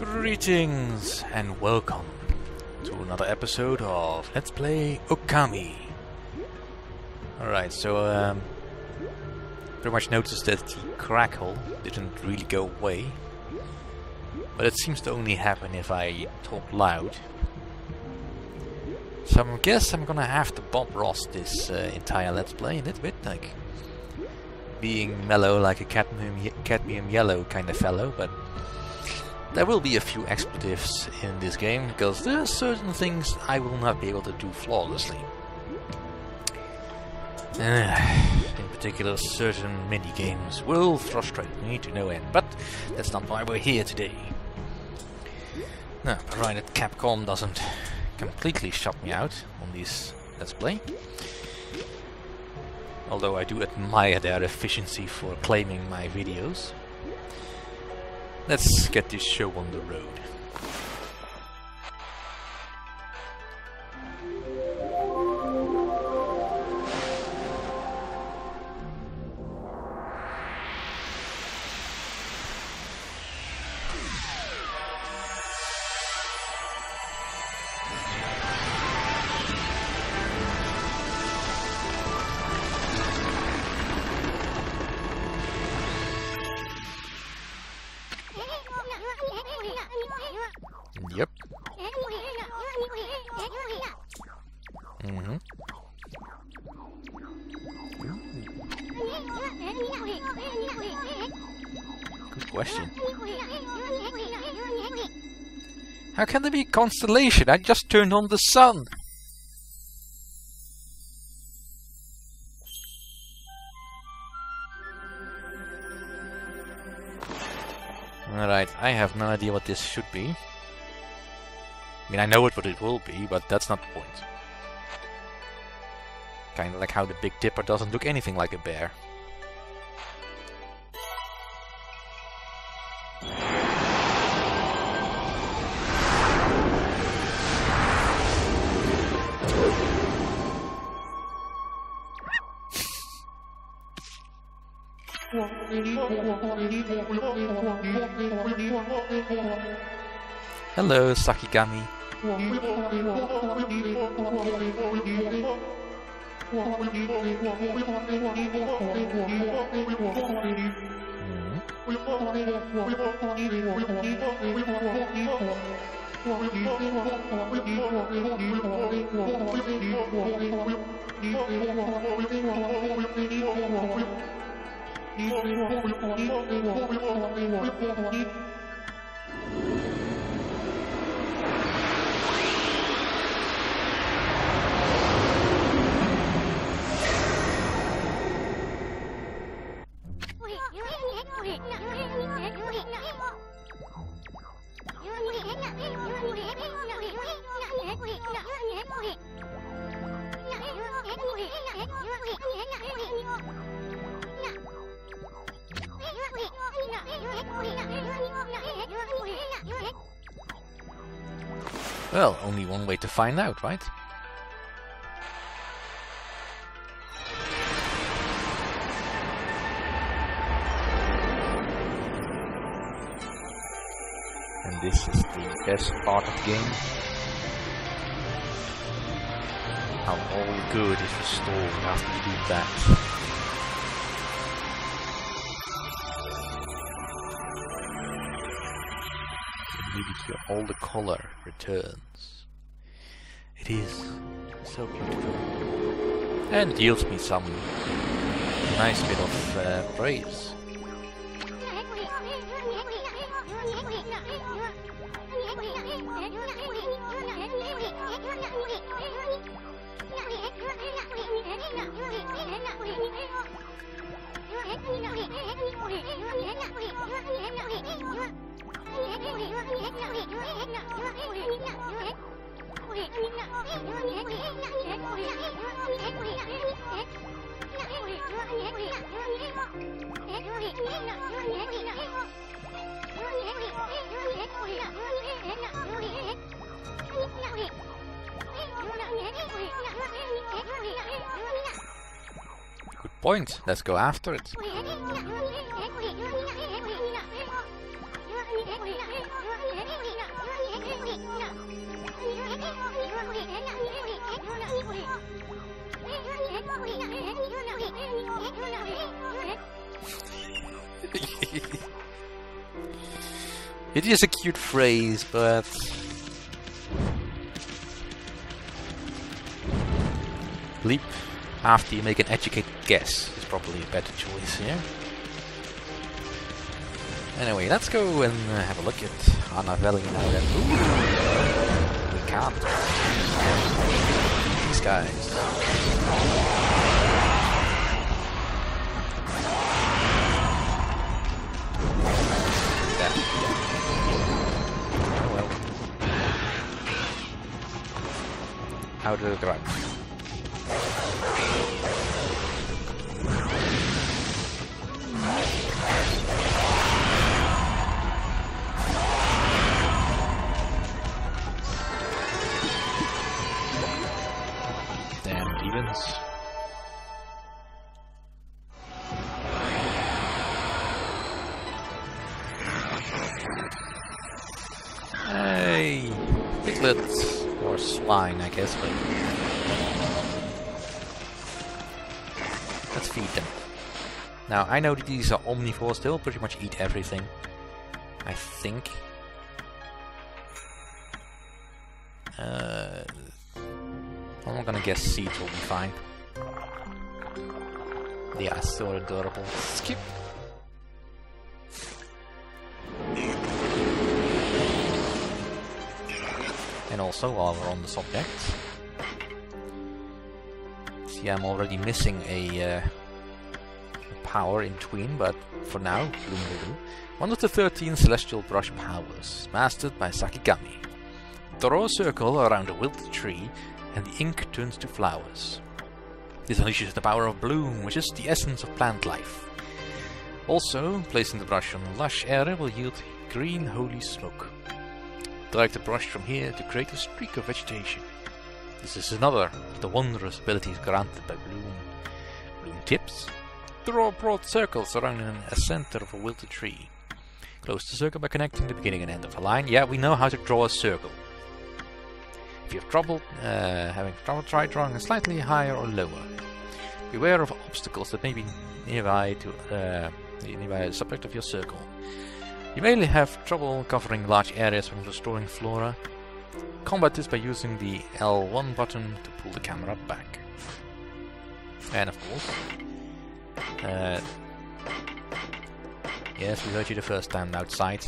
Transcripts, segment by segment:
Greetings and welcome to another episode of Let's Play Okami. Alright, so pretty much noticed that the crackle didn't really go away, but it seems to only happen if I talk loud. So I guess I'm gonna have to Bob Ross this entire Let's Play a little bit, like being mellow like a cadmium yellow kind of fellow, but there will be a few expletives in this game, because there are certain things I will not be able to do flawlessly. In particular, certain mini-games will frustrate me to no end, but that's not why we're here today. Now, provided Capcom doesn't completely shut me out on this Let's Play. Although I do admire their efficiency for claiming my videos. Let's get this show on the road. Yep. Good question. How can there be constellation? I just turned on the sun. Alright, I have no idea what this should be. I mean, I know what it will be, but that's not the point. Kinda like how the Big Dipper doesn't look anything like a bear. Hello, Sakigami. Well, only one way to find out, right? And this is the best part of the game. How all good is restored after you do that. Immediately all the color returns. It is so beautiful. And deals me some nice bit of praise. Good point. Let's go after it. It is a cute phrase, but leap after you make an educated guess is probably a better choice here. Anyway, let's go and have a look at Hana Valley now then. Ooh, we can't. These guys. That. Oh well. Out of the ground. Hey, piglets or swine, I guess. But let's feed them. Now I know that these are omnivores; they'll pretty much eat everything. I think. I'm gonna guess seeds will be fine. Yeah, so adorable. Skip. And also, while we're on the subject, see, I'm already missing a power in between, but for now, Bloom will do. One of the 13 celestial brush powers, mastered by Sakigami. Draw a circle around a wilted tree, and the ink turns to flowers. This unleashes the power of bloom, which is the essence of plant life. Also, placing the brush on a lush area will yield green holy smoke. Drag the brush from here to create a streak of vegetation. This is another of the wondrous abilities granted by Bloom. Bloom tips. Draw broad circles surrounding a center of a wilted tree. Close the circle by connecting the beginning and end of a line. Yeah, we know how to draw a circle. If you have trouble, try drawing a slightly higher or lower. Beware of obstacles that may be nearby the subject of your circle. You may have trouble covering large areas when restoring flora. Combat this by using the L1 button to pull the camera back. And of course, yes, we heard you the first time outside.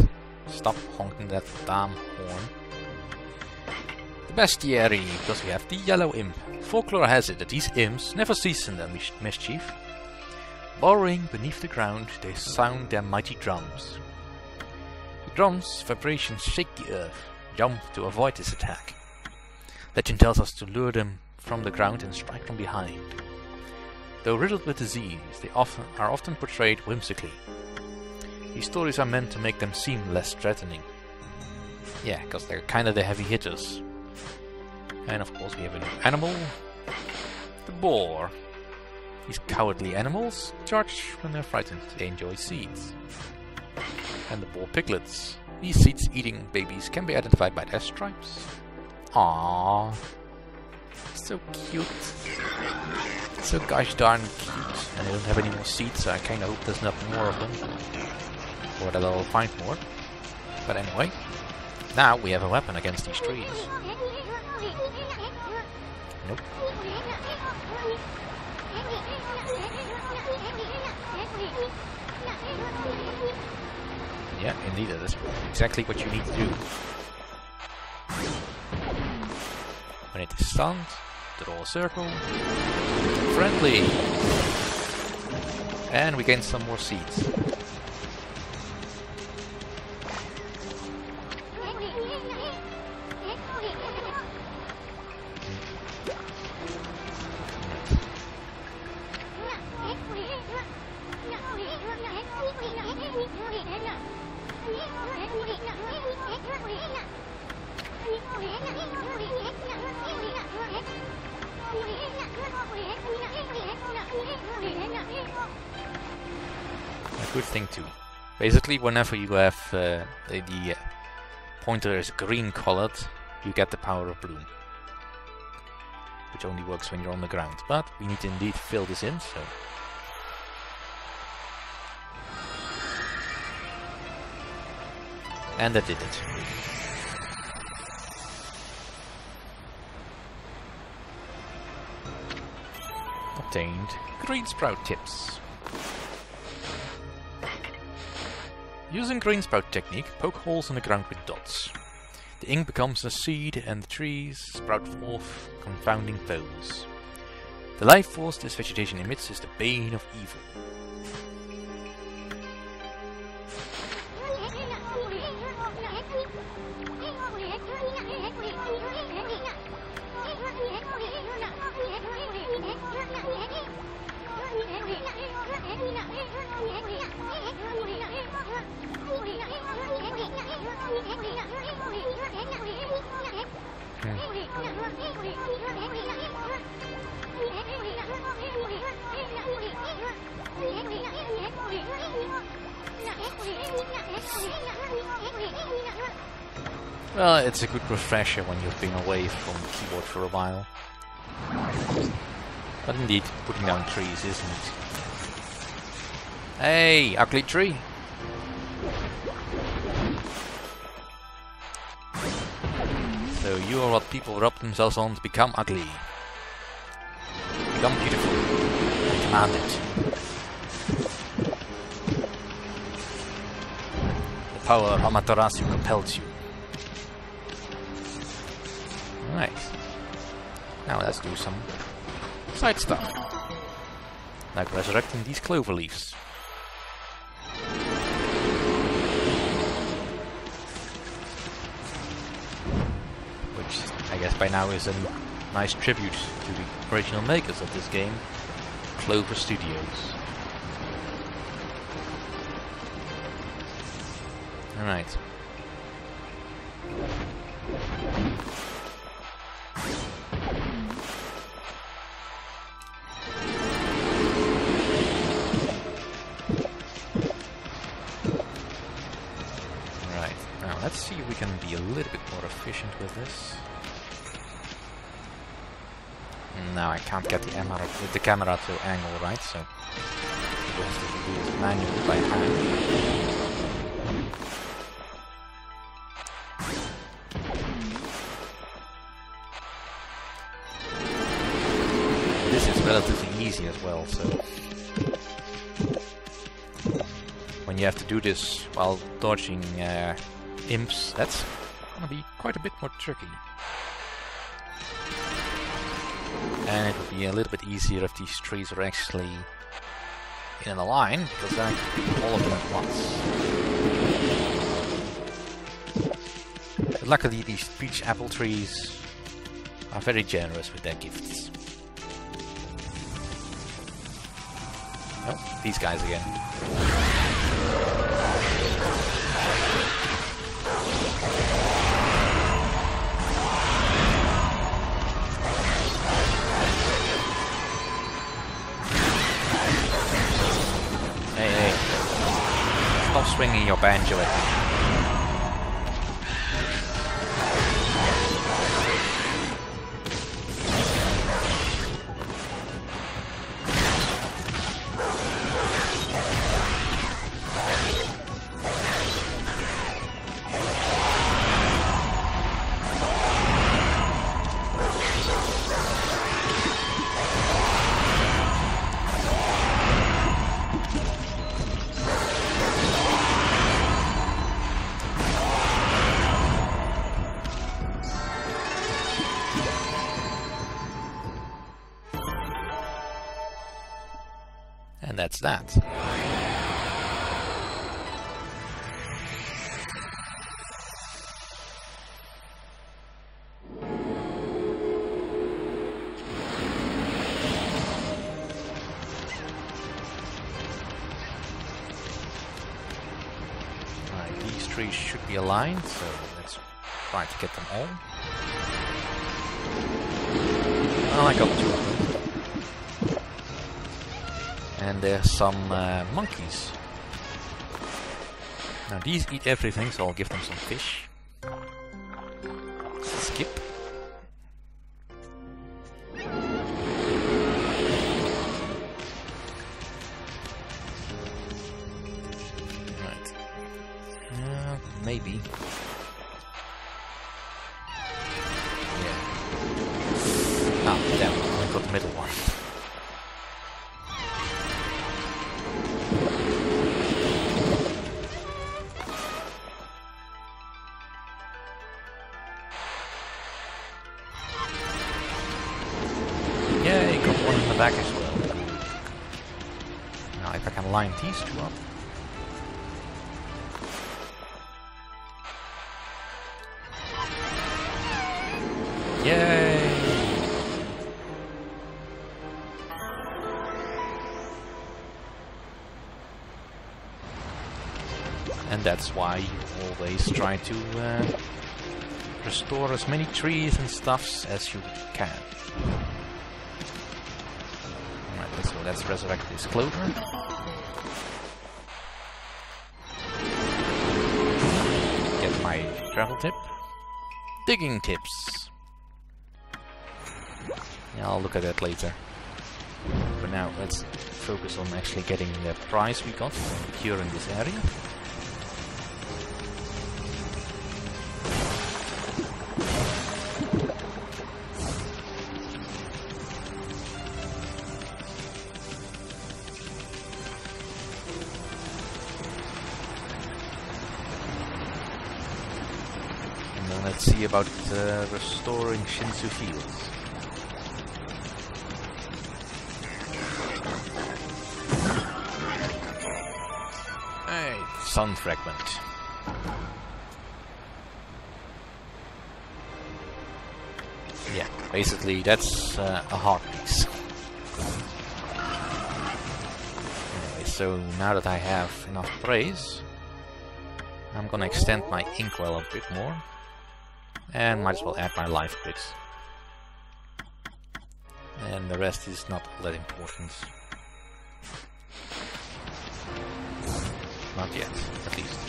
Stop honking that damn horn. The bestiary, because we have the yellow imp. Folklore has it that these imps never cease in their mischief. Burrowing beneath the ground, they sound their mighty drums. The drums' vibrations shake the earth. Jump to avoid this attack. Legend tells us to lure them from the ground and strike from behind. Though riddled with disease, they are often portrayed whimsically. These stories are meant to make them seem less threatening. Yeah, because they're kind of the heavy hitters. And of course we have a new animal. The boar. These cowardly animals charge when they're frightened. They enjoy seeds. And the boar piglets. These seeds-eating babies can be identified by their stripes. Aww. So cute. So gosh darn cute. And I don't have any more seeds, so I kinda hope there's not more of them. Or that I'll find more. But anyway. Now we have a weapon against these trees. Nope. Yeah, indeed, that's exactly what you need to do. When it is stunned, draw a circle. Friendly! And we gain some more seeds. A good thing too. Basically, whenever you have the pointer is green colored, you get the power of bloom, which only works when you're on the ground. But we need to indeed fill this in, so And that did it. Obtained green sprout tips. Using green sprout technique, poke holes in the ground with dots. The ink becomes a seed and the trees sprout forth, confounding foes. The life force this vegetation emits is the bane of evil. Well, it's a good refresher when you've been away from the keyboard for a while. But indeed, putting down trees, isn't it? Hey, ugly tree! So you are what people rub themselves on to become ugly. Become beautiful. I command it. The power of Amaterasu compels you. Alright. Now let's do some side stuff. Like resurrecting these clover leaves. Which I guess by now is a nice tribute to the original makers of this game, Clover Studios. Alright. Let's see if we can be a little bit more efficient with this. Now I can't get the camera to angle right, so we'll have to do it manually by hand. This is relatively easy as well, so when you have to do this while dodging imps, that's gonna be quite a bit more tricky. And it would be a little bit easier if these trees are actually in a line, because then I can do all of them at once. But luckily these peach apple trees are very generous with their gifts. Oh, these guys again. Stop swinging your banjo at me. And that's that. Alright, these trees should be aligned, so let's try to get them all. Oh, I got two of them. And there's some monkeys. Now these eat everything, so I'll give them some fish. Skip. Right. maybe. Yeah. Ah, damn, I only got the middle one. Yeah, he got one in the back as well. Now if I can line these two up. Yay! And that's why you always try to restore as many trees and stuffs as you can. Alright, so let's resurrect this Clover. Get my travel tip. Digging tips. Yeah, I'll look at that later. For now, let's focus on actually getting the prize we got from curing this area. And then let's see about restoring Shinsu Fields. Sun fragment. Yeah, basically that's a heart piece. Anyway, so now that I have enough praise, I'm gonna extend my inkwell a bit more, and might as well add my life bricks. And the rest is not all that important. Not yet, at least.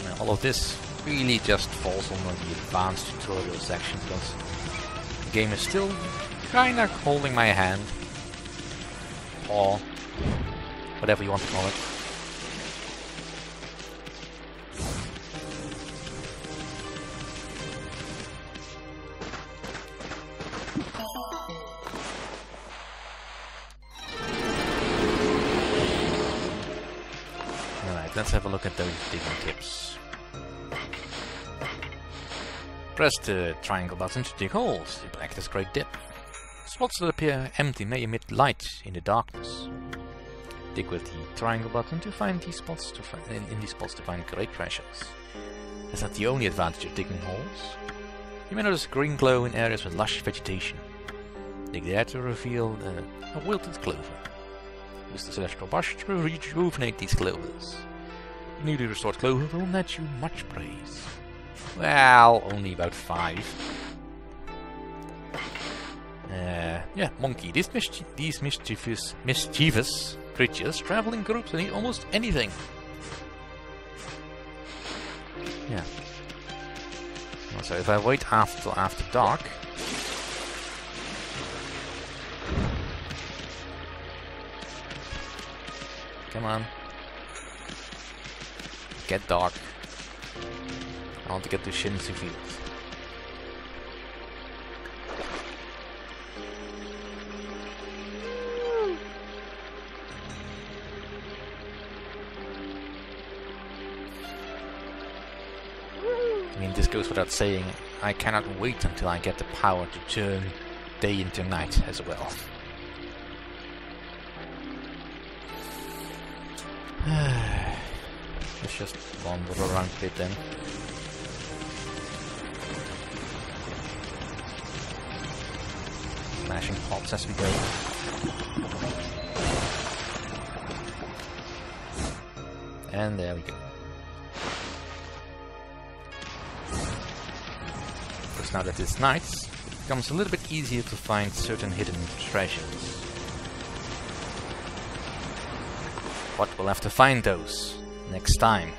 Now, all of this really just falls under the advanced tutorial section because the game is still kinda holding my hand. Or whatever you want to call it. Let's have a look at those digging tips. Press the triangle button to dig holes. It will act as a great dip. Spots that appear empty may emit light in the darkness. Dig with the triangle button to find these spots in these spots to find great treasures. That's not the only advantage of digging holes. You may notice a green glow in areas with lush vegetation. Dig there to reveal a wilted clover. Use the celestial brush to rejuvenate these clovers. Newly restored Clover will net you much praise. Well, only about 5. Yeah, monkey. These mischievous creatures travel in groups and eat almost anything. Yeah. So if I wait after dark, come on. Get dark. I want to get to Shinsu Fields. I mean, this goes without saying, I cannot wait until I get the power to turn day into night as well. Let's just wander around a bit then. Smashing pots as we go. And there we go. Because now that it's night, it becomes a little bit easier to find certain hidden treasures. But we'll have to find those next time.